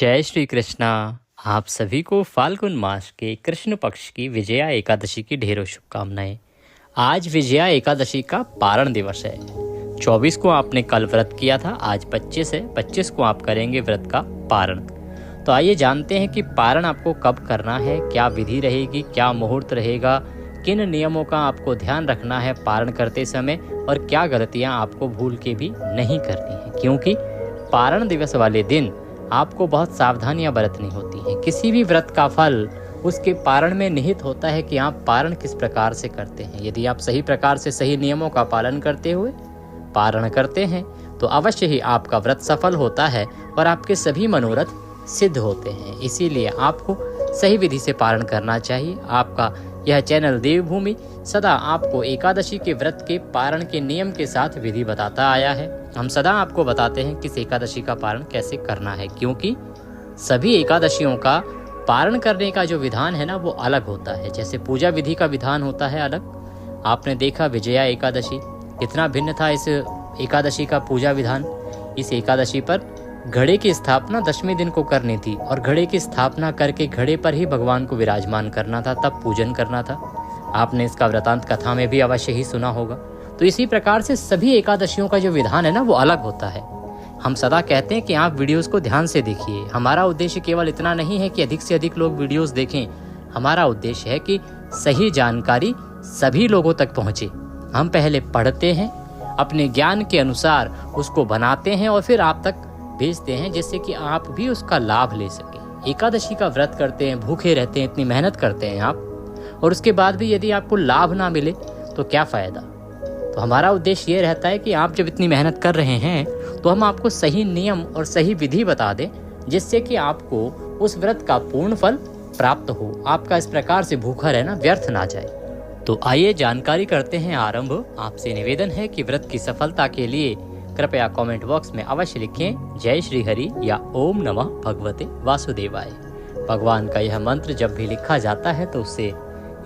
जय श्री कृष्णा। आप सभी को फाल्गुन मास के कृष्ण पक्ष की विजया एकादशी की ढेरों शुभकामनाएं। आज विजया एकादशी का पारण दिवस है। 24 को आपने कल व्रत किया था, आज 25 है। 25 को आप करेंगे व्रत का पारण। तो आइए जानते हैं कि पारण आपको कब करना है, क्या विधि रहेगी, क्या मुहूर्त रहेगा, किन नियमों का आपको ध्यान रखना है पारण करते समय और क्या गलतियां आपको भूल के भी नहीं करनी है, क्योंकि पारण दिवस वाले दिन आपको बहुत सावधानियां बरतनी होती हैं। किसी भी व्रत का फल उसके पारण में निहित होता है कि आप पारण किस प्रकार से करते हैं। यदि आप सही प्रकार से सही नियमों का पालन करते हुए पारण करते हैं तो अवश्य ही आपका व्रत सफल होता है और आपके सभी मनोरथ सिद्ध होते हैं। इसीलिए आपको सही विधि से पारण करना चाहिए। आपका यह चैनल देवभूमि सदा आपको एकादशी के व्रत के पारण के नियम के साथ विधि बताता आया है। हम सदा आपको बताते हैं किस एकादशी का पारण कैसे करना है, क्योंकि सभी एकादशियों का पारण करने का जो विधान है ना वो अलग होता है। जैसे पूजा विधि का विधान होता है अलग। आपने देखा विजया एकादशी कितना भिन्न था इस एकादशी का पूजा विधान। इस एकादशी पर घड़े की स्थापना 10वें दिन को करनी थी और घड़े की स्थापना करके घड़े पर ही भगवान को विराजमान करना था, तब पूजन करना था। आपने इसका वृतांत कथा में भी अवश्य ही सुना होगा। तो इसी प्रकार से सभी एकादशियों का जो विधान है ना वो अलग होता है। हम सदा कहते हैं कि आप वीडियोस को ध्यान से देखिए। हमारा उद्देश्य केवल इतना नहीं है कि अधिक से अधिक लोग वीडियोस देखें। हमारा उद्देश्य है कि सही जानकारी सभी लोगों तक पहुंचे। हम पहले पढ़ते हैं, अपने ज्ञान के अनुसार उसको बनाते हैं और फिर आप तक भेजते हैं, जिससे कि आप भी उसका लाभ ले सकें। एकादशी का व्रत करते हैं, भूखे रहते हैं, इतनी मेहनत करते हैं आप, और उसके बाद भी यदि आपको लाभ ना मिले तो क्या फ़ायदा। तो हमारा उद्देश्य ये रहता है कि आप जब इतनी मेहनत कर रहे हैं तो हम आपको सही नियम और सही विधि बता दें, जिससे कि आपको उस व्रत का पूर्ण फल प्राप्त हो। आपका इस प्रकार से भूखा रहना व्यर्थ ना जाए। तो आइए जानकारी करते हैं आरंभ। आपसे निवेदन है कि व्रत की सफलता के लिए कृपया कमेंट बॉक्स में अवश्य लिखें जय श्री हरि या ओम नमः भगवते वासुदेवाय। भगवान का यह मंत्र जब भी लिखा जाता है तो उससे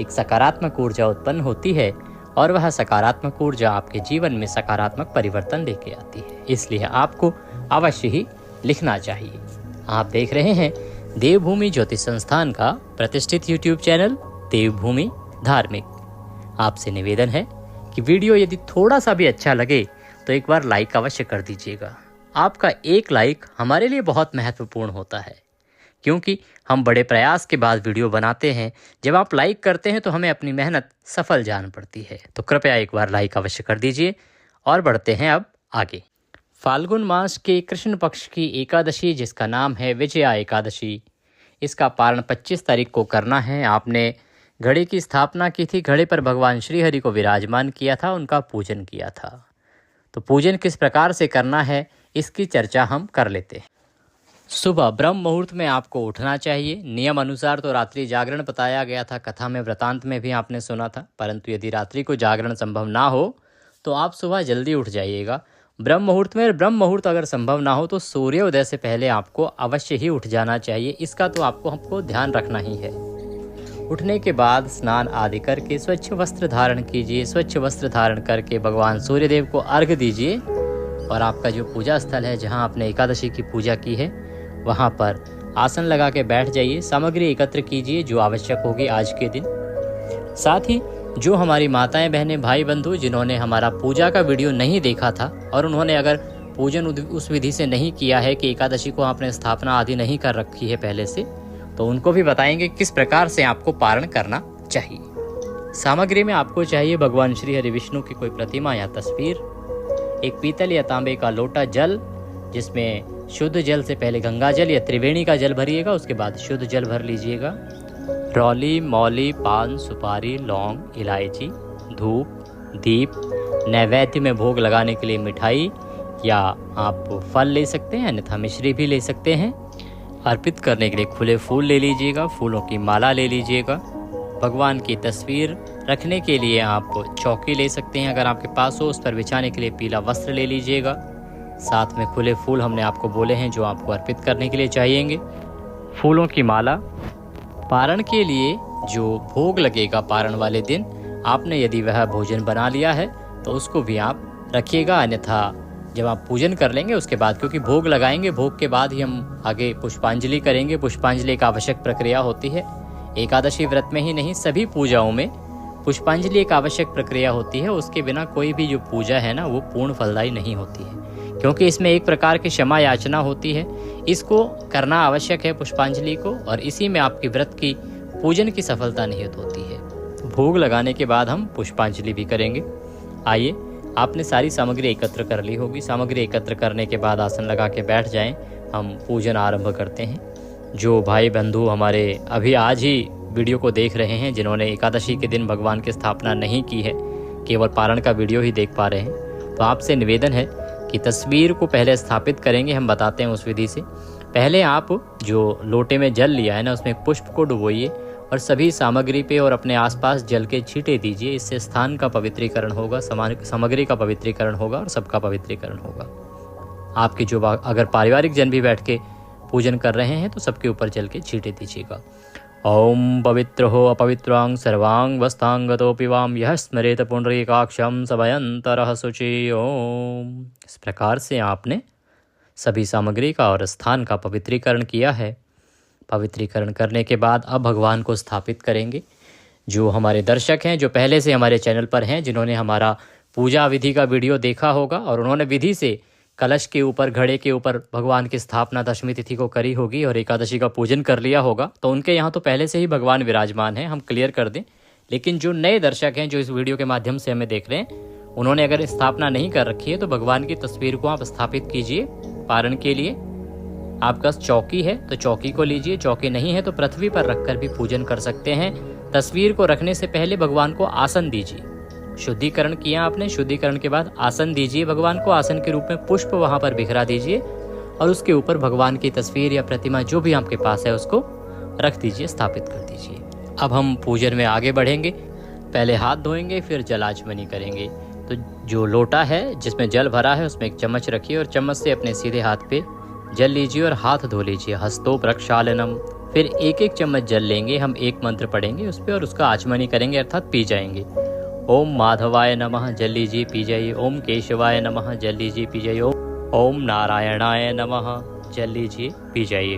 एक सकारात्मक ऊर्जा उत्पन्न होती है और वह सकारात्मक ऊर्जा आपके जीवन में सकारात्मक परिवर्तन लेके आती है। इसलिए आपको अवश्य ही लिखना चाहिए। आप देख रहे हैं देवभूमि ज्योतिष संस्थान का प्रतिष्ठित यूट्यूब चैनल देवभूमि धार्मिक। आपसे निवेदन है कि वीडियो यदि थोड़ा सा भी अच्छा लगे तो एक बार लाइक अवश्य कर दीजिएगा। आपका एक लाइक हमारे लिए बहुत महत्वपूर्ण होता है, क्योंकि हम बड़े प्रयास के बाद वीडियो बनाते हैं। जब आप लाइक करते हैं तो हमें अपनी मेहनत सफल जान पड़ती है। तो कृपया एक बार लाइक अवश्य कर दीजिए और बढ़ते हैं अब आगे। फाल्गुन मास के कृष्ण पक्ष की एकादशी, जिसका नाम है विजया एकादशी, इसका पारण 25 तारीख को करना है। आपने घड़े की स्थापना की थी, घड़े पर भगवान श्रीहरि को विराजमान किया था, उनका पूजन किया था। तो पूजन किस प्रकार से करना है इसकी चर्चा हम कर लेते हैं। सुबह ब्रह्म मुहूर्त में आपको उठना चाहिए। नियम अनुसार तो रात्रि जागरण बताया गया था, कथा में वृतांत में भी आपने सुना था। परंतु यदि रात्रि को जागरण संभव ना हो तो आप सुबह जल्दी उठ जाइएगा ब्रह्म मुहूर्त में। ब्रह्म मुहूर्त अगर संभव ना हो तो सूर्योदय से पहले आपको अवश्य ही उठ जाना चाहिए। इसका तो आपको ध्यान रखना ही है। उठने के बाद स्नान आदि करके स्वच्छ वस्त्र धारण कीजिए। स्वच्छ वस्त्र धारण करके भगवान सूर्यदेव को अर्घ्य दीजिए और आपका जो पूजा स्थल है जहां आपने एकादशी की पूजा की है वहां पर आसन लगा के बैठ जाइए। सामग्री एकत्र कीजिए जो आवश्यक होगी आज के दिन। साथ ही जो हमारी माताएं, बहनें, भाई बंधु जिन्होंने हमारा पूजा का वीडियो नहीं देखा था और उन्होंने अगर पूजन उस विधि से नहीं किया है कि एकादशी को आपने स्थापना आदि नहीं कर रखी है पहले से, तो उनको भी बताएंगे किस प्रकार से आपको पारण करना चाहिए। सामग्री में आपको चाहिए भगवान श्री हरि विष्णु की कोई प्रतिमा या तस्वीर, एक पीतल या तांबे का लोटा जल, जिसमें शुद्ध जल से पहले गंगा जल या त्रिवेणी का जल भरिएगा, उसके बाद शुद्ध जल भर लीजिएगा। रौली, मौली, पान, सुपारी, लौंग, इलायची, धूप, दीप, नैवेद्य में भोग लगाने के लिए मिठाई या आप फल ले सकते हैं, अन्यथा मिश्री भी ले सकते हैं। अर्पित करने के लिए खुले फूल ले लीजिएगा, फूलों की माला ले लीजिएगा। भगवान की तस्वीर रखने के लिए आप चौकी ले सकते हैं अगर आपके पास हो, उस पर बिछाने के लिए पीला वस्त्र ले लीजिएगा। साथ में खुले फूल हमने आपको बोले हैं जो आपको अर्पित करने के लिए चाहिएंगे। फूलों की माला। पारण के लिए जो भोग लगेगा पारण वाले दिन, आपने यदि वह भोजन बना लिया है तो उसको भी आप रखिएगा, अन्यथा जब आप पूजन कर लेंगे उसके बाद, क्योंकि भोग लगाएंगे, भोग के बाद ही हम आगे पुष्पांजलि करेंगे। पुष्पांजलि एक आवश्यक प्रक्रिया होती है। एकादशी व्रत में ही नहीं, सभी पूजाओं में पुष्पांजलि एक आवश्यक प्रक्रिया होती है। उसके बिना कोई भी जो पूजा है ना वो पूर्ण फलदायी नहीं होती है, क्योंकि इसमें एक प्रकार की क्षमा याचना होती है। इसको करना आवश्यक है पुष्पांजलि को, और इसी में आपकी व्रत की पूजन की सफलता निहित होती है। भोग लगाने के बाद हम पुष्पांजलि भी करेंगे। आइए, आपने सारी सामग्री एकत्र कर ली होगी। सामग्री एकत्र करने के बाद आसन लगा के बैठ जाएं। हम पूजन आरंभ करते हैं। जो भाई बंधु हमारे अभी आज ही वीडियो को देख रहे हैं, जिन्होंने एकादशी के दिन भगवान की स्थापना नहीं की है, केवल पारण का वीडियो ही देख पा रहे हैं, तो आपसे निवेदन है कि तस्वीर को पहले स्थापित करेंगे। हम बताते हैं उस विधि से। पहले आप जो लोटे में जल लिया है ना, उसमें पुष्प को डुबोइए और सभी सामग्री पे और अपने आसपास जल के छींटे दीजिए। इससे स्थान का पवित्रीकरण होगा, सामग्री का पवित्रीकरण होगा और सबका पवित्रीकरण होगा। आपके जो अगर पारिवारिक जन भी बैठ के पूजन कर रहे हैं तो सबके ऊपर जल के छींटे दीजिएगा। ओम पवित्र हो अपवित्रांग सर्वांग वस्तांगतोपि वाम यह स्मरेत पुंडरीकाक्षम सभयंतरः शुचि ओम। इस प्रकार से आपने सभी सामग्री का और स्थान का पवित्रीकरण किया है। पवित्रीकरण करने के बाद अब भगवान को स्थापित करेंगे। जो हमारे दर्शक हैं, जो पहले से हमारे चैनल पर हैं, जिन्होंने हमारा पूजा विधि का वीडियो देखा होगा और उन्होंने विधि से कलश के ऊपर, घड़े के ऊपर भगवान की स्थापना दशमी तिथि को करी होगी और एकादशी का पूजन कर लिया होगा, तो उनके यहाँ तो पहले से ही भगवान विराजमान हैं, हम क्लियर कर दें। लेकिन जो नए दर्शक हैं, जो इस वीडियो के माध्यम से हमें देख रहे हैं, उन्होंने अगर स्थापना नहीं कर रखी है तो भगवान की तस्वीर को आप स्थापित कीजिए। पारण के लिए आपका चौकी है तो चौकी को लीजिए, चौकी नहीं है तो पृथ्वी पर रखकर भी पूजन कर सकते हैं। तस्वीर को रखने से पहले भगवान को आसन दीजिए। शुद्धिकरण किया आपने, शुद्धिकरण के बाद आसन दीजिए भगवान को। आसन के रूप में पुष्प वहां पर बिखरा दीजिए और उसके ऊपर भगवान की तस्वीर या प्रतिमा जो भी आपके पास है उसको रख दीजिए, स्थापित कर दीजिए। अब हम पूजन में आगे बढ़ेंगे। पहले हाथ धोएंगे, फिर जलाचमनी करेंगे। तो जो लोटा है जिसमें जल भरा है उसमें एक चम्मच रखिए और चम्मच से अपने सीधे हाथ पे जल लीजिए और हाथ धो लीजिए। हस्तो प्रक्षालनम। फिर एक एक चम्मच जल लेंगे, हम एक मंत्र पढ़ेंगे उस पर और उसका आचमनी करेंगे, अर्थात पी जाएंगे। ओम माधवाय नमः, जल लीजिए, पी जाइए। ओम केशवाय नमः, जल लीजिए, पी जाइए। ओम नारायणाय नमः, जल लीजिए, पी जाइए।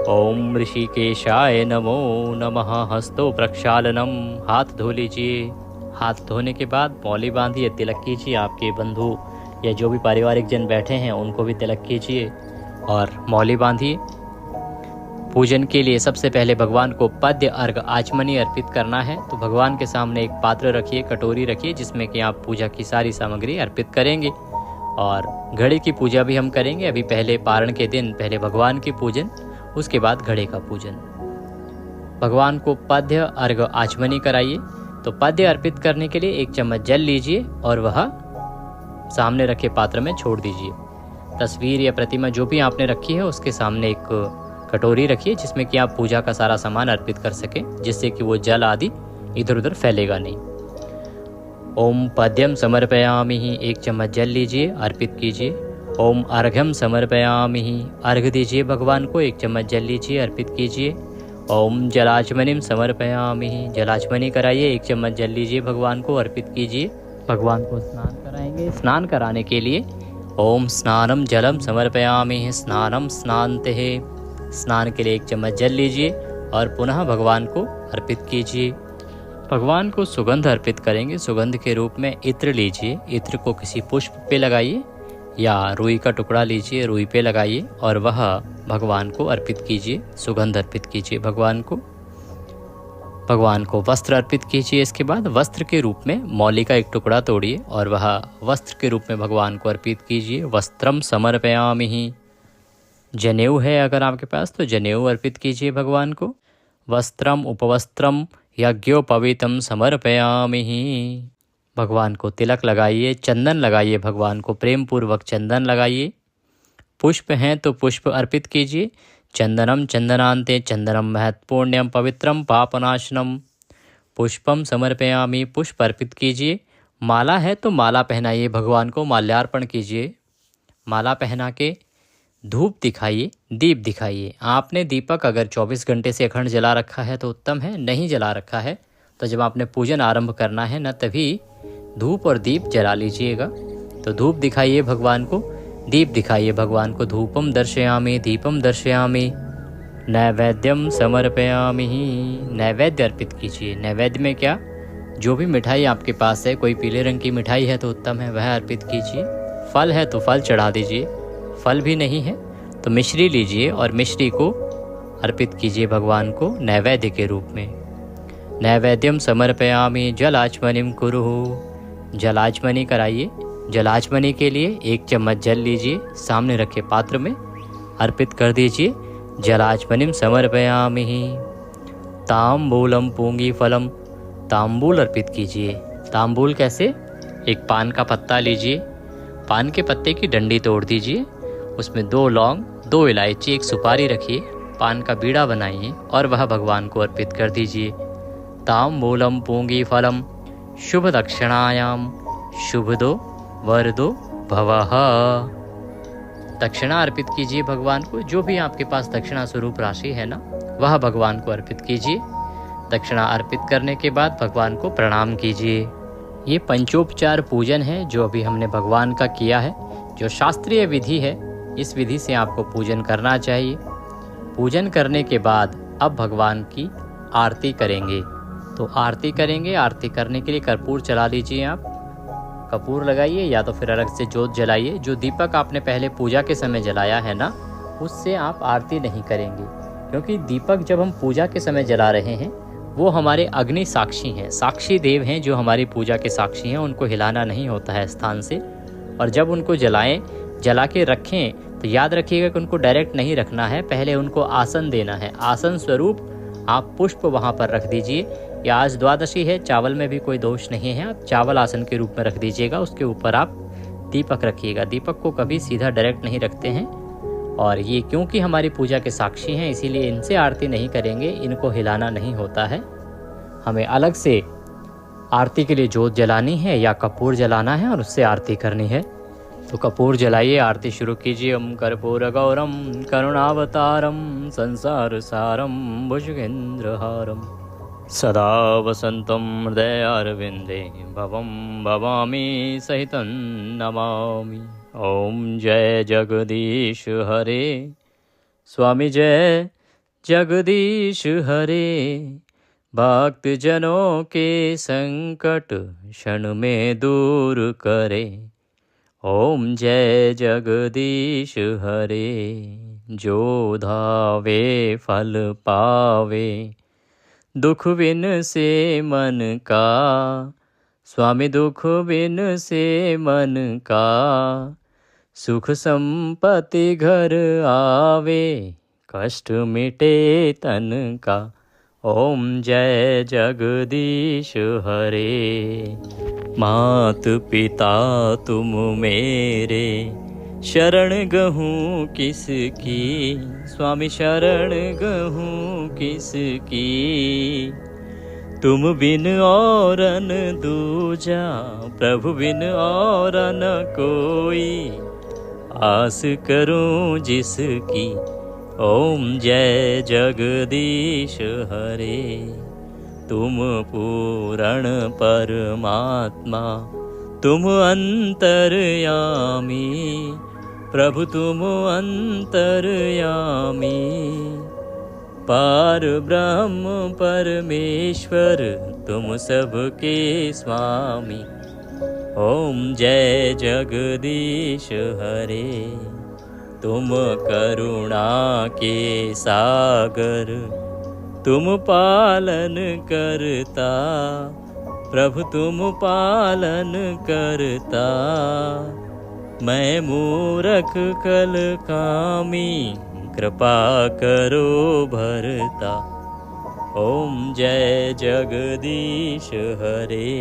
ओम ऋषिकेशाय नमो नमः, हस्तो प्रक्षालनम। हाथ धो लीजिए। हाथ धोने के बाद मौली बांधिए, तिलक कीजिए। आपके बंधु या जो भी पारिवारिक जन बैठे हैं उनको भी तिलक कीजिए और मौली बांधिए। पूजन के लिए सबसे पहले भगवान को पद्य अर्घ आचमनी अर्पित करना है। तो भगवान के सामने एक पात्र रखिए, कटोरी रखिए, जिसमें कि आप पूजा की सारी सामग्री अर्पित करेंगे और घड़े की पूजा भी हम करेंगे। अभी पहले पारण के दिन पहले भगवान की पूजन, उसके बाद घड़े का पूजन। भगवान को पद्य अर्घ आचमनी कराइए। तो पद्य अर्पित करने के लिए एक चम्मच जल लीजिए और वह सामने रखे पात्र में छोड़ दीजिए। तस्वीर या प्रतिमा जो भी आपने रखी है उसके सामने एक कटोरी रखिए, जिसमें कि आप पूजा का सारा सामान अर्पित कर सकें, जिससे कि वो जल आदि इधर उधर फैलेगा नहीं। ओम पद्यम समर्पयामि, एक चम्मच जल लीजिए, अर्पित कीजिए। ओम अर्घ्यम समर्पयामि, अर्घ दीजिए भगवान को, एक चम्मच जल लीजिए, अर्पित कीजिए। ओम जलाचमनिम समर्पयामि, जलाचमनी कराइए, एक चम्मच जल लीजिए, भगवान को अर्पित कीजिए। भगवान को स्नान कराएंगे। स्नान कराने के लिए ओम स्नानम जलम समर्पयामि, स्नानम स्नानते, स्नान के लिए एक चम्मच जल लीजिए और पुनः भगवान को अर्पित कीजिए। भगवान को सुगंध अर्पित करेंगे। सुगंध के रूप में इत्र लीजिए, इत्र को किसी पुष्प पे लगाइए या रुई का टुकड़ा लीजिए, रुई पे लगाइए और वह भगवान को अर्पित कीजिए, सुगंध अर्पित कीजिए भगवान को। भगवान को वस्त्र अर्पित कीजिए। इसके बाद वस्त्र के रूप में मौली का एक टुकड़ा तोड़िए और वह वस्त्र के रूप में भगवान को अर्पित कीजिए। वस्त्रम समर्पयामि, जनेऊ है अगर आपके पास तो जनेऊ अर्पित कीजिए भगवान को। वस्त्रम उपवस्त्रम यज्ञोपवीतम समर्पयामि, भगवान को तिलक लगाइए, चंदन लगाइए, भगवान को प्रेम पूर्वक चंदन लगाइए। पुष्प हैं तो पुष्प अर्पित कीजिए। चंदनम चंदनांते चंदनम महत्पुण्यम पवित्रम पापनाशनम, पुष्पम समर्पयामि, पुष्प अर्पित कीजिए। माला है तो माला पहनाइए भगवान को, माल्यार्पण कीजिए। माला पहना के धूप दिखाइए, दीप दिखाइए। आपने दीपक अगर 24 घंटे से अखंड जला रखा है तो उत्तम है, नहीं जला रखा है तो जब आपने पूजन आरंभ करना है ना तभी धूप और दीप जला लीजिएगा। तो धूप दिखाइए भगवान को, दीप दिखाइए भगवान को। धूपम दर्शयामि दीपम दर्शयामि नैवेद्यम समर्पयामि। नैवेद्य अर्पित कीजिए। नैवेद्य में क्या, जो भी मिठाई आपके पास है, कोई पीले रंग की मिठाई है तो उत्तम है, वह अर्पित कीजिए। फल है तो फल चढ़ा दीजिए, फल भी नहीं है तो मिश्री लीजिए और मिश्री को अर्पित कीजिए भगवान को नैवेद्य के रूप में। नैवेद्यम समर्पयामि जलाचमनिम कुरुः। जलाचमनी कराइए। जलाचमनी के लिए 1 चम्मच जल लीजिए, सामने रखे पात्र में अर्पित कर दीजिए। जलाचमनिम समर्पयामि। तांबूलम पूंगी फलम। तांबूल अर्पित कीजिए। तांबूल कैसे, एक पान का पत्ता लीजिए, पान के पत्ते की डंडी तोड़ दीजिए, उसमें 2 लौंग 2 इलायची 1 सुपारी रखिए, पान का बीड़ा बनाइए और वह भगवान को अर्पित कर दीजिए। तांबूलम पूंगी फलम शुभ दक्षिणायाम। शुभ दो वर दो भवः। दक्षिणा अर्पित कीजिए भगवान को। जो भी आपके पास दक्षिणा स्वरूप राशि है ना, वह भगवान को अर्पित कीजिए। दक्षिणा अर्पित करने के बाद भगवान को प्रणाम कीजिए। ये पंचोपचार पूजन है जो अभी हमने भगवान का किया है, जो शास्त्रीय विधि है। इस विधि से आपको पूजन करना चाहिए। पूजन करने के बाद अब भगवान की आरती करेंगे। तो आरती करेंगे। आरती करने के लिए कर्पूर जला लीजिए। आप कपूर लगाइए या तो फिर अलग से जोत जलाइए। जो दीपक आपने पहले पूजा के समय जलाया है ना, उससे आप आरती नहीं करेंगे, क्योंकि दीपक जब हम पूजा के समय जला रहे हैं वो हमारे अग्नि साक्षी हैं, साक्षी देव हैं जो हमारी पूजा के साक्षी हैं। उनको हिलाना नहीं होता है स्थान से। और जब उनको जलाएं, जला के रखें तो याद रखिएगा कि उनको डायरेक्ट नहीं रखना है, पहले उनको आसन देना है। आसन स्वरूप आप पुष्प वहाँ पर रख दीजिए। या आज द्वादशी है, चावल में भी कोई दोष नहीं है, आप चावल आसन के रूप में रख दीजिएगा। उसके ऊपर आप दीपक रखिएगा। दीपक को कभी सीधा डायरेक्ट नहीं रखते हैं। और ये क्योंकि हमारी पूजा के साक्षी हैं, इसीलिए इनसे आरती नहीं करेंगे, इनको हिलाना नहीं होता है। हमें अलग से आरती के लिए जोत जलानी है या कपूर जलाना है और उससे आरती करनी है। तो कपूर जलाइए, आरती शुरू कीजिए। ओम कर्पूर गौरम करुणावतारम संसार सारम भुजगेंद्रहारम सदा वसंतम हृदयारविंदे भवम भवामी सहितं नमामि। ओम जय जगदीश हरे। स्वामी जय जगदीश हरे। भक्त जनों के संकट क्षण में दूर करे। ओम जय जगदीश हरे। जो धावे फल पावे, दुख बिन से मन का। स्वामी दुख बिन से मन का, सुख संपत्ति घर आवे, कष्ट मिटे तन का। ओम जय जगदीश हरे। मात पिता तुम मेरे, शरण गहूँ किसकी। स्वामी शरण गहूँ किसकी। तुम बिन और न दूजा, प्रभु बिन और न कोई। आस करूं जिसकी। ओम जय जगदीश हरे। तुम पूर्ण परमात्मा, तुम अंतर्यामी। प्रभु तुम अंतर्यामी। पार ब्रह्म परमेश्वर, तुम सबके स्वामी। ओम जय जगदीश हरे। तुम करुणा के सागर, तुम पालन करता। प्रभु तुम पालन करता। मैं मूरख कल कामी, कृपा करो भरता। ओम जय जगदीश हरे।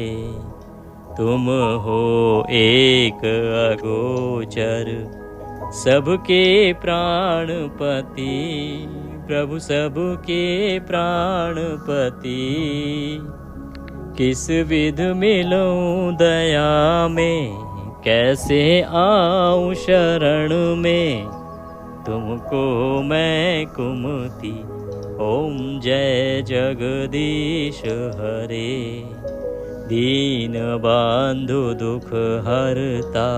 तुम हो एक अगोचर, सबके प्राणपति। प्रभु सबके प्राणपति। किस विध मिलूं दया में, कैसे आऊं शरण में। तुमको मैं कुमति। ओम जय जगदीश हरे। दीन बंधु दुख हरता,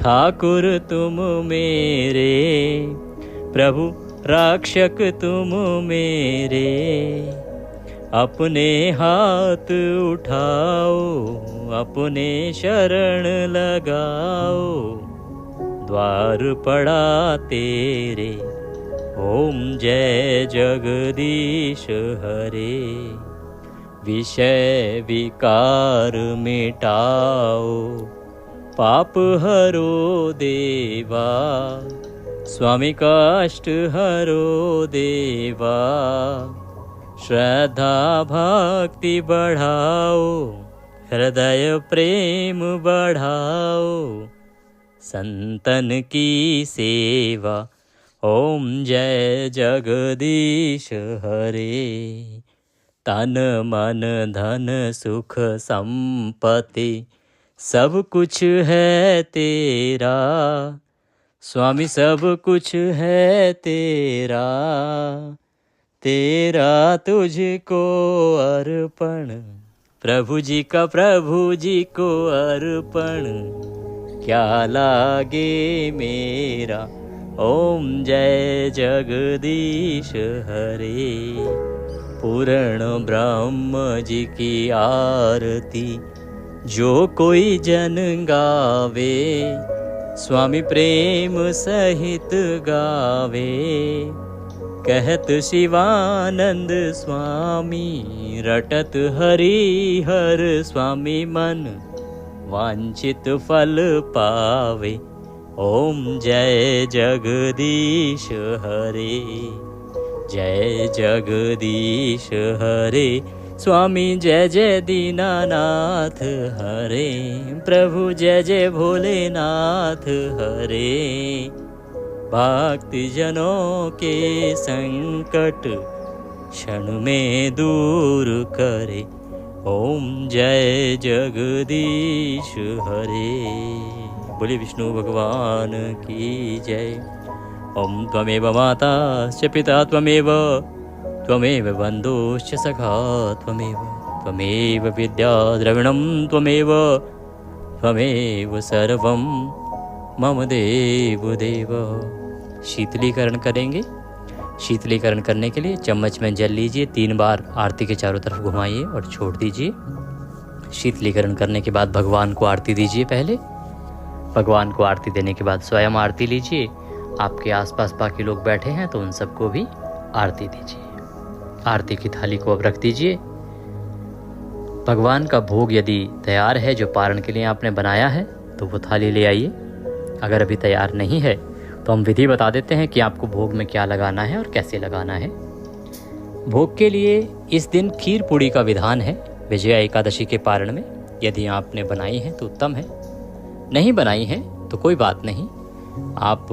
ठाकुर तुम मेरे, प्रभु रक्षक तुम मेरे। अपने हाथ उठाओ, अपने शरण लगाओ, द्वार पड़ा तेरे, ओम जय जगदीश हरे। विषय विकार मिटाओ, पाप हरो देवा, स्वामी कष्ट हरो देवा। श्रद्धा भक्ति बढ़ाओ, हृदय प्रेम बढ़ाओ, संतन की सेवा, ओम जय जगदीश हरे। तन मन धन सुख संपत्ति सब कुछ है तेरा, स्वामी सब कुछ है तेरा। तेरा तुझको अर्पण, प्रभु जी को अर्पण। क्या लागे मेरा, ओम जय जगदीश हरे। पूर्ण ब्रह्म जी की आरती जो कोई जन गावे, स्वामी प्रेम सहित गावे। कहत शिवानंद स्वामी, रटत हरि हर स्वामी मन, वांछित फल पावे, ओम जय जगदीश हरे। जय जगदीश हरे, स्वामी जय जय दीनानाथ हरे। प्रभु जय जय भोलेनाथ हरे। भक्ति जनों के संकट क्षण में दूर करे, ओम जय जगदीश हरे। बोले विष्णु भगवान की जय। ओम त्वमेव माता च पिता त्वमेव, त्वमेव बन्धुश्च सखा त्वमेव, त्वमेव विद्या द्रविणं त्वमेव, त्वमेव सर्वं मम देव देव। शीतलीकरण करेंगे। शीतलीकरण करने के लिए चम्मच में जल लीजिए, 3 बार आरती के चारों तरफ घुमाइए और छोड़ दीजिए। शीतलीकरण करने के बाद भगवान को आरती दीजिए। पहले भगवान को आरती देने के बाद स्वयं आरती लीजिए। आपके आसपास बाकी लोग बैठे हैं तो उन सबको भी आरती दीजिए। आरती की थाली को अब रख दीजिए। भगवान का भोग यदि तैयार है, जो पारण के लिए आपने बनाया है, तो वो थाली ले आइए। अगर अभी तैयार नहीं है तो हम विधि बता देते हैं कि आपको भोग में क्या लगाना है और कैसे लगाना है। भोग के लिए इस दिन खीर पूड़ी का विधान है विजया एकादशी के पारण में। यदि आपने बनाई है तो उत्तम है, नहीं बनाई है तो कोई बात नहीं। आप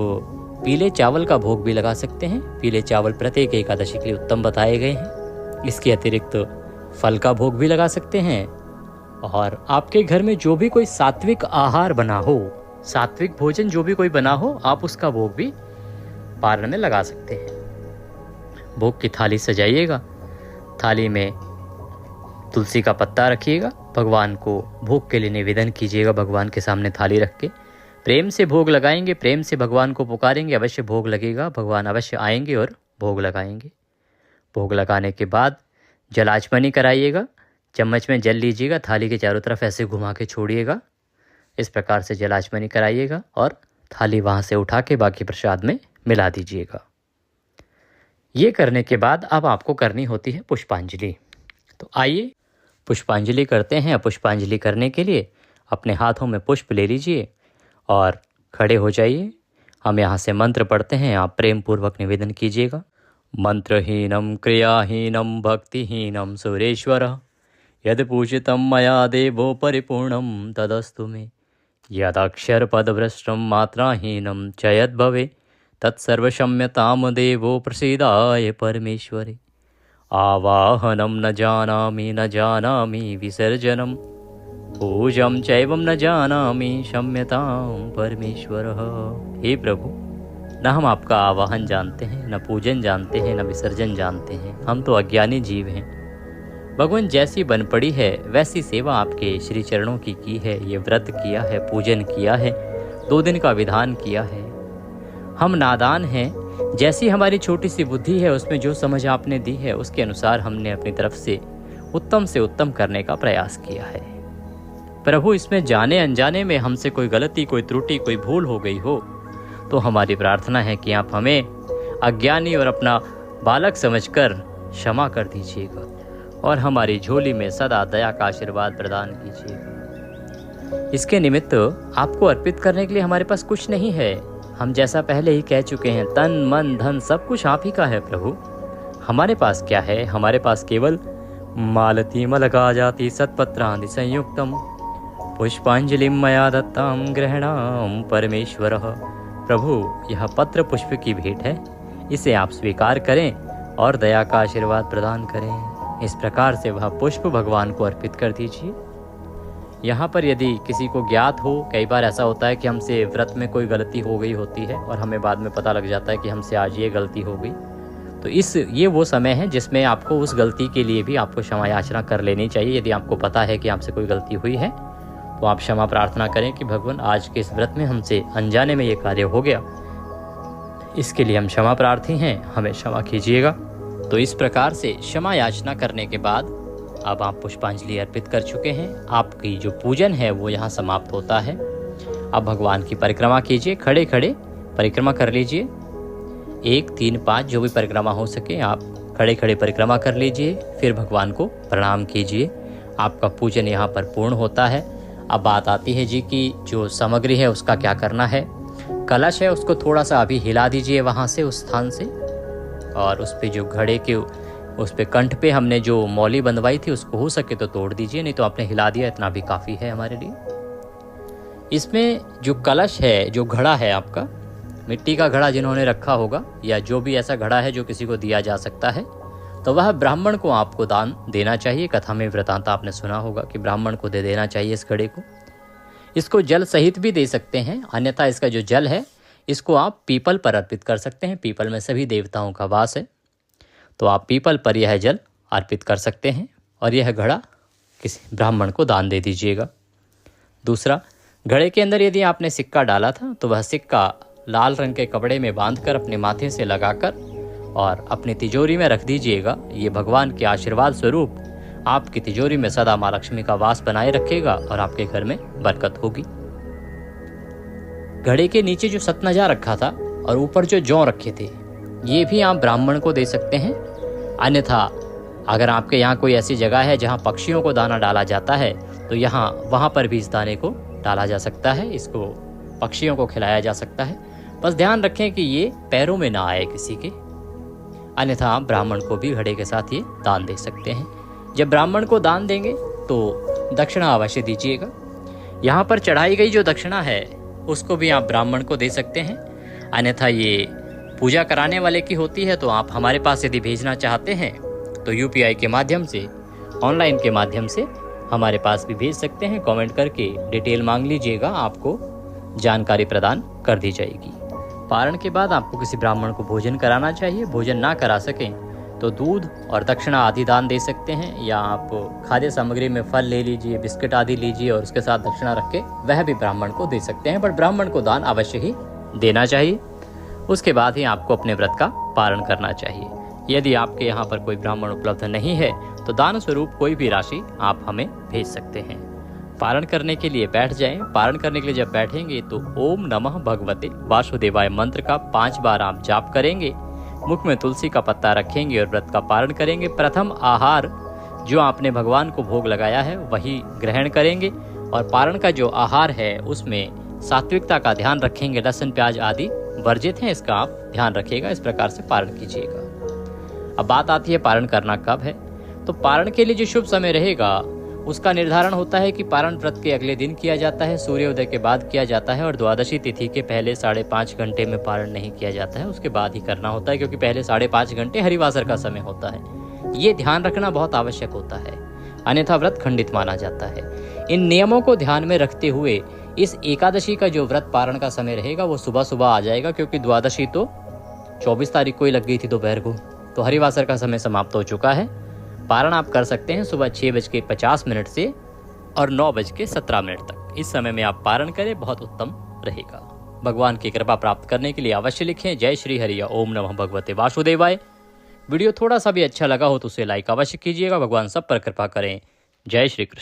पीले चावल का भोग भी लगा सकते हैं। पीले चावल प्रत्येक एकादशी के लिए उत्तम बताए गए हैं। इसके अतिरिक्त फल का भोग भी लगा सकते हैं। और आपके घर में जो भी कोई सात्विक आहार बना हो, सात्विक भोजन जो भी कोई बना हो, आप उसका भोग भी पारण में लगा सकते हैं। भोग की थाली सजाइएगा। थाली में तुलसी का पत्ता रखिएगा। भगवान को भोग के लिए निवेदन कीजिएगा। भगवान के सामने थाली रख के प्रेम से भोग लगाएंगे, प्रेम से भगवान को पुकारेंगे, अवश्य भोग लगेगा। भगवान अवश्य आएंगे और भोग लगाएंगे। भोग लगाने के बाद जलाचमनी कराइएगा। चम्मच में जल लीजिएगा, थाली के चारों तरफ ऐसे घुमा के छोड़िएगा। इस प्रकार से जलाचमनी कराइएगा और थाली वहाँ से उठा के बाकी प्रसाद में मिला दीजिएगा। ये करने के बाद अब आपको करनी होती है पुष्पांजलि। तो आइए पुष्पांजलि करते हैं। पुष्पांजलि करने के लिए अपने हाथों में पुष्प ले लीजिए और खड़े हो जाइए। हम यहाँ से मंत्र पढ़ते हैं, आप प्रेम पूर्वक निवेदन कीजिएगा। मंत्रहीनम क्रियाहीनम भक्तिहीनम सुरेश्वर, यद पूजितम मया देवो परिपूर्णम तदस्तु मे। यदक्षर पदभ्रष्टम मात्राहीनम च यद् भवे, तत्सर्वक्षम्यताम देवो प्रसीदाय परमेश्वरे। आवाहनम न जानामि विसर्जनम, पूजम चैवम न जानामि क्षम्यतां परमेश्वरः। हे प्रभु, न हम आपका आवाहन जानते हैं, न पूजन जानते हैं, न विसर्जन जानते हैं। हम तो अज्ञानी जीव हैं। भगवान, जैसी बन पड़ी है वैसी सेवा आपके श्री चरणों की है। ये व्रत किया है, पूजन किया है, 2 दिन का विधान किया है। हम नादान हैं, जैसी हमारी छोटी सी बुद्धि है उसमें जो समझ आपने दी है उसके अनुसार हमने अपनी तरफ से उत्तम करने का प्रयास किया है। प्रभु, इसमें जाने अनजाने में हमसे कोई गलती, कोई त्रुटि, कोई भूल हो गई हो तो हमारी प्रार्थना है कि आप हमें अज्ञानी और अपना बालक समझकर क्षमा कर दीजिएगा और हमारी झोली में सदा दया का आशीर्वाद प्रदान कीजिएगा। इसके निमित्त आपको अर्पित करने के लिए हमारे पास कुछ नहीं है। हम जैसा पहले ही कह चुके हैं, तन मन धन सब कुछ आप ही का है प्रभु। हमारे पास क्या है? हमारे पास केवल मालती मलका जाति सत्पत्रादि संयुक्तम पुष्पांजलिम मया दत्ताम ग्रहणाम परमेश्वर। प्रभु, यह पत्र पुष्प की भेंट है, इसे आप स्वीकार करें और दया का आशीर्वाद प्रदान करें। इस प्रकार से वह पुष्प भगवान को अर्पित कर दीजिए। यहाँ पर यदि किसी को ज्ञात हो, कई बार ऐसा होता है कि हमसे व्रत में कोई गलती हो गई होती है और हमें बाद में पता लग जाता है कि हमसे आज ये गलती हो गई, तो ये वो समय है जिसमें आपको उस गलती के लिए भी आपको क्षमा याचना कर लेनी चाहिए। यदि आपको पता है कि आपसे कोई गलती हुई है तो आप क्षमा प्रार्थना करें कि भगवान, आज के इस व्रत में हमसे अनजाने में ये कार्य हो गया, इसके लिए हम क्षमा प्रार्थी हैं, हमें क्षमा कीजिएगा। तो इस प्रकार से क्षमा याचना करने के बाद अब आप पुष्पांजलि अर्पित कर चुके हैं। आपकी जो पूजन है वो यहाँ समाप्त होता है। अब भगवान की परिक्रमा कीजिए, खड़े खड़े परिक्रमा कर लीजिए। 1, 3, 5 जो भी परिक्रमा हो सके आप खड़े खड़े परिक्रमा कर लीजिए। फिर भगवान को प्रणाम कीजिए। आपका पूजन यहाँ पर पूर्ण होता है। अब बात आती है जी कि जो सामग्री है उसका क्या करना है। कलश है उसको थोड़ा सा अभी हिला दीजिए वहाँ से, उस स्थान से, और उस पे जो घड़े के उस पे कंठ पे हमने जो मौली बंधवाई थी उसको हो सके तो तोड़ दीजिए, नहीं तो आपने हिला दिया, इतना भी काफ़ी है हमारे लिए। इसमें जो कलश है, जो घड़ा है आपका, मिट्टी का घड़ा जिन्होंने रखा होगा या जो भी ऐसा घड़ा है जो किसी को दिया जा सकता है, तो वह ब्राह्मण को आपको दान देना चाहिए। कथा में वृतांत आपने सुना होगा कि ब्राह्मण को दे देना चाहिए इस घड़े को। इसको जल सहित भी दे सकते हैं, अन्यथा इसका जो जल है इसको आप पीपल पर अर्पित कर सकते हैं। पीपल में सभी देवताओं का वास है, तो आप पीपल पर यह जल अर्पित कर सकते हैं और यह घड़ा किसी ब्राह्मण को दान दे दीजिएगा। दूसरा, घड़े के अंदर यदि आपने सिक्का डाला था तो वह सिक्का लाल रंग के कपड़े में बांधकर अपने माथे से लगाकर और अपनी तिजोरी में रख दीजिएगा। ये भगवान के आशीर्वाद स्वरूप आपकी तिजोरी में सदा माँ लक्ष्मी का वास बनाए रखेगा और आपके घर में बरकत होगी। घड़े के नीचे जो सतनजा रखा था और ऊपर जो जौ रखे थे, ये भी आप ब्राह्मण को दे सकते हैं। अन्यथा अगर आपके यहाँ कोई ऐसी जगह है जहाँ पक्षियों को दाना डाला जाता है तो वहाँ पर भी इस दाने को डाला जा सकता है, इसको पक्षियों को खिलाया जा सकता है। बस ध्यान रखें कि ये पैरों में ना आए किसी के, अन्यथा आप ब्राह्मण को भी घड़े के साथ ये दान दे सकते हैं। जब ब्राह्मण को दान देंगे तो दक्षिणा अवश्य दीजिएगा। यहाँ पर चढ़ाई गई जो दक्षिणा है उसको भी आप ब्राह्मण को दे सकते हैं, अन्यथा ये पूजा कराने वाले की होती है। तो आप हमारे पास यदि भेजना चाहते हैं तो UPI के माध्यम से, ऑनलाइन के माध्यम से हमारे पास भी भेज सकते हैं। कमेंट करके डिटेल मांग लीजिएगा, आपको जानकारी प्रदान कर दी जाएगी। पारण के बाद आपको किसी ब्राह्मण को भोजन कराना चाहिए। भोजन ना करा सकें तो दूध और दक्षिणा आदि दान दे सकते हैं, या आप खाद्य सामग्री में फल ले लीजिए, बिस्किट आदि लीजिए और उसके साथ दक्षिणा रख के वह भी ब्राह्मण को दे सकते हैं। बट ब्राह्मण को दान अवश्य ही देना चाहिए। उसके बाद ही आपको अपने व्रत का पारण करना चाहिए। यदि आपके यहाँ पर कोई ब्राह्मण उपलब्ध नहीं है तो दान स्वरूप कोई भी राशि आप हमें भेज सकते हैं। पारण करने के लिए बैठ जाएं। पारण करने के लिए जब बैठेंगे तो ओम नमः भगवते वासुदेवाय मंत्र का 5 बार आप जाप करेंगे। मुख में तुलसी का पत्ता रखेंगे और व्रत का पारण करेंगे। प्रथम आहार जो आपने भगवान को भोग लगाया है वही ग्रहण करेंगे और पारण का जो आहार है उसमें सात्विकता का ध्यान रखेंगे। लहसुन प्याज आदि वर्जित हैं, इसका आप ध्यान रखिएगा। इस प्रकार से पारण कीजिएगा। अब बात आती है पारण करना कब है। तो पारण के लिए जो शुभ समय रहेगा उसका निर्धारण होता है कि पारण व्रत के अगले दिन किया जाता है, सूर्योदय के बाद किया जाता है और द्वादशी तिथि के पहले 5.5 घंटे में पारण नहीं किया जाता है, उसके बाद ही करना होता है, क्योंकि पहले 5.5 घंटे हरिवासर का समय होता है। ये ध्यान रखना बहुत आवश्यक होता है, अन्यथा व्रत खंडित माना जाता है। इन नियमों को ध्यान में रखते हुए इस एकादशी का जो व्रत पारण का समय रहेगा वो सुबह सुबह आ जाएगा, क्योंकि द्वादशी तो 24 तारीख को ही लग गई थी दोपहर को, तो हरिवासर का समय समाप्त हो चुका है। पारण आप कर सकते हैं सुबह 6:50 से और 9:17 तक। इस समय में आप पारण करें, बहुत उत्तम रहेगा। भगवान की कृपा प्राप्त करने के लिए अवश्य लिखें जय श्री हरि या ओम नमः भगवते वासुदेवाय। वीडियो थोड़ा सा भी अच्छा लगा हो तो उसे लाइक अवश्य कीजिएगा। भगवान सब पर कृपा करें। जय श्री कृष्ण।